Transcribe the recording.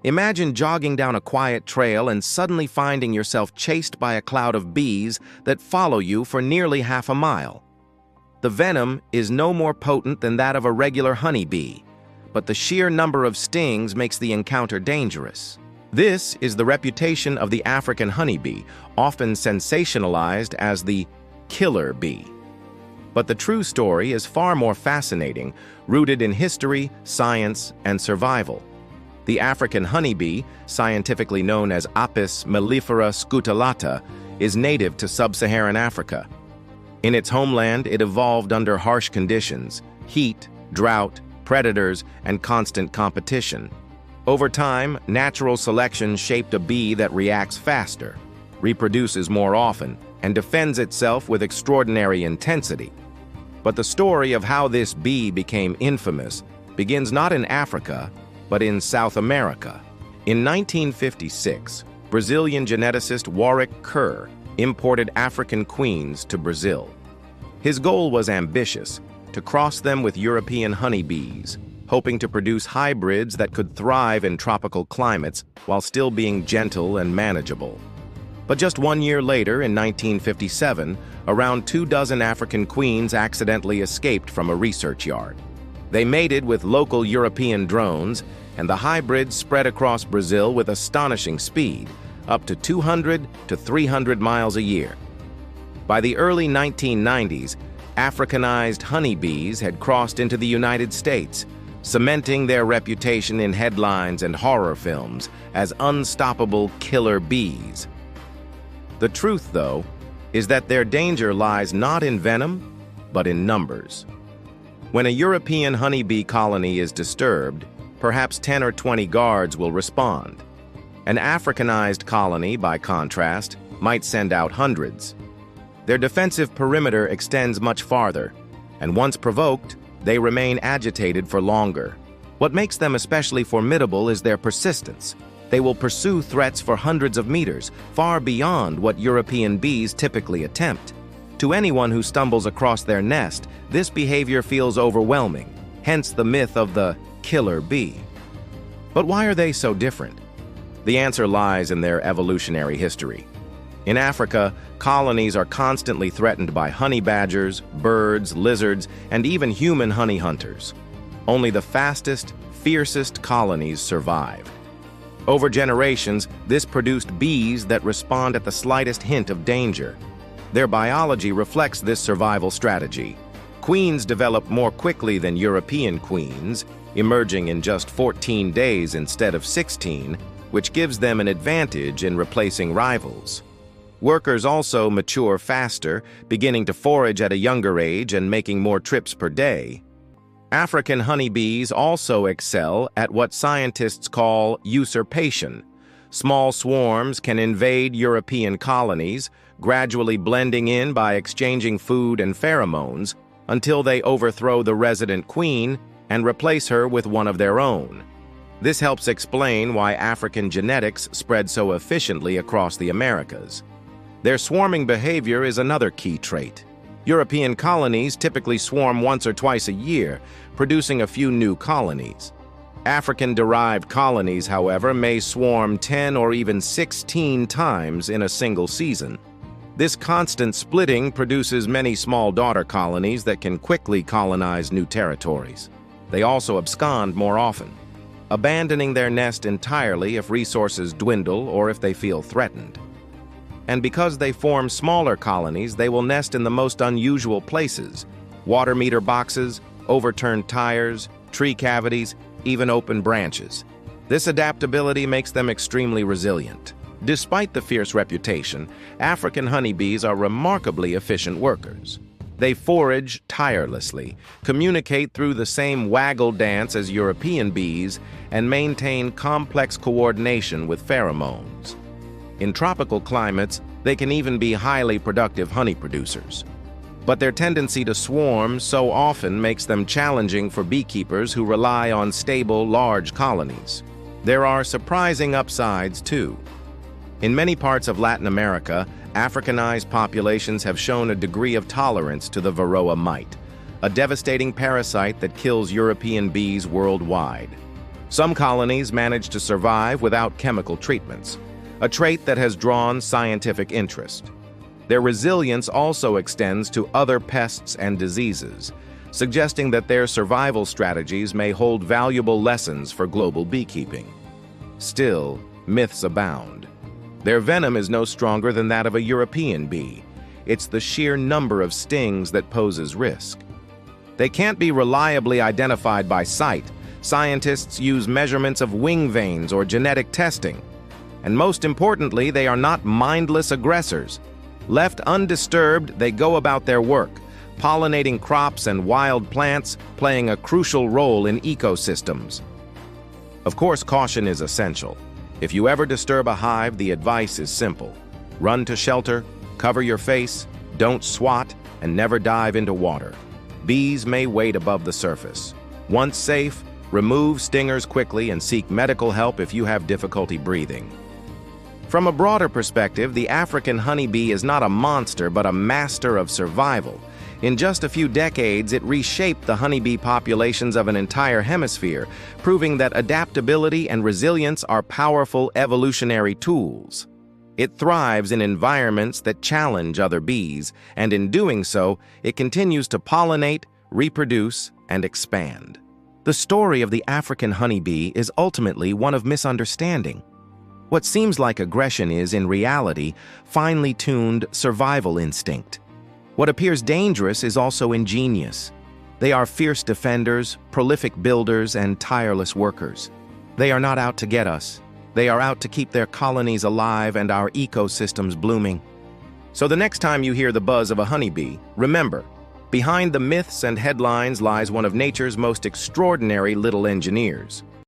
Imagine jogging down a quiet trail and suddenly finding yourself chased by a cloud of bees that follow you for nearly half a mile. The venom is no more potent than that of a regular honeybee, but the sheer number of stings makes the encounter dangerous. This is the reputation of the African honeybee, often sensationalized as the killer bee. But the true story is far more fascinating, rooted in history, science, and survival. The African honeybee, scientifically known as Apis mellifera scutellata, is native to sub-Saharan Africa. In its homeland, it evolved under harsh conditions: heat, drought, predators, and constant competition. Over time, natural selection shaped a bee that reacts faster, reproduces more often, and defends itself with extraordinary intensity. But the story of how this bee became infamous begins not in Africa, but in South America. In 1956, Brazilian geneticist Warwick Kerr imported African queens to Brazil. His goal was ambitious: to cross them with European honeybees, hoping to produce hybrids that could thrive in tropical climates while still being gentle and manageable. But just 1 year later, in 1957, around 24 African queens accidentally escaped from a research yard. They mated with local European drones, and the hybrids spread across Brazil with astonishing speed, up to 200 to 300 miles a year. By the early 1990s, Africanized honeybees had crossed into the United States, cementing their reputation in headlines and horror films as unstoppable killer bees. The truth, though, is that their danger lies not in venom, but in numbers. When a European honeybee colony is disturbed, perhaps 10 or 20 guards will respond. An Africanized colony, by contrast, might send out hundreds. Their defensive perimeter extends much farther, and once provoked, they remain agitated for longer. What makes them especially formidable is their persistence. They will pursue threats for hundreds of meters, far beyond what European bees typically attempt. To anyone who stumbles across their nest, this behavior feels overwhelming, hence the myth of the killer bee. But why are they so different? The answer lies in their evolutionary history. In Africa, colonies are constantly threatened by honey badgers, birds, lizards, and even human honey hunters. Only the fastest, fiercest colonies survive. Over generations, this produced bees that respond at the slightest hint of danger. Their biology reflects this survival strategy. Queens develop more quickly than European queens, emerging in just 14 days instead of 16, which gives them an advantage in replacing rivals. Workers also mature faster, beginning to forage at a younger age and making more trips per day. African honeybees also excel at what scientists call usurpation. Small swarms can invade European colonies, gradually blending in by exchanging food and pheromones, until they overthrow the resident queen and replace her with one of their own. This helps explain why African genetics spread so efficiently across the Americas. Their swarming behavior is another key trait. European colonies typically swarm once or twice a year, producing a few new colonies. African-derived colonies, however, may swarm 10 or even 16 times in a single season. This constant splitting produces many small daughter colonies that can quickly colonize new territories. They also abscond more often, abandoning their nest entirely if resources dwindle or if they feel threatened. And because they form smaller colonies, they will nest in the most unusual places: water meter boxes, overturned tires, tree cavities, even open branches. This adaptability makes them extremely resilient. Despite the fierce reputation, African honeybees are remarkably efficient workers. They forage tirelessly, communicate through the same waggle dance as European bees, and maintain complex coordination with pheromones. In tropical climates, they can even be highly productive honey producers. But their tendency to swarm so often makes them challenging for beekeepers who rely on stable, large colonies. There are surprising upsides, too. In many parts of Latin America, Africanized populations have shown a degree of tolerance to the Varroa mite, a devastating parasite that kills European bees worldwide. Some colonies manage to survive without chemical treatments, a trait that has drawn scientific interest. Their resilience also extends to other pests and diseases, suggesting that their survival strategies may hold valuable lessons for global beekeeping. Still, myths abound. Their venom is no stronger than that of a European bee. It's the sheer number of stings that poses risk. They can't be reliably identified by sight. Scientists use measurements of wing veins or genetic testing. And most importantly, they are not mindless aggressors. Left undisturbed, they go about their work, pollinating crops and wild plants, playing a crucial role in ecosystems. Of course, caution is essential. If you ever disturb a hive, the advice is simple. Run to shelter, cover your face, don't swat, and never dive into water. Bees may wait above the surface. Once safe, remove stingers quickly and seek medical help if you have difficulty breathing. From a broader perspective, the African honeybee is not a monster but a master of survival. In just a few decades, it reshaped the honeybee populations of an entire hemisphere, proving that adaptability and resilience are powerful evolutionary tools. It thrives in environments that challenge other bees, and in doing so, it continues to pollinate, reproduce, and expand. The story of the African honeybee is ultimately one of misunderstanding. What seems like aggression is, in reality, finely tuned survival instinct. What appears dangerous is also ingenious. They are fierce defenders, prolific builders, and tireless workers. They are not out to get us. They are out to keep their colonies alive and our ecosystems blooming. So the next time you hear the buzz of a honeybee, remember, behind the myths and headlines lies one of nature's most extraordinary little engineers.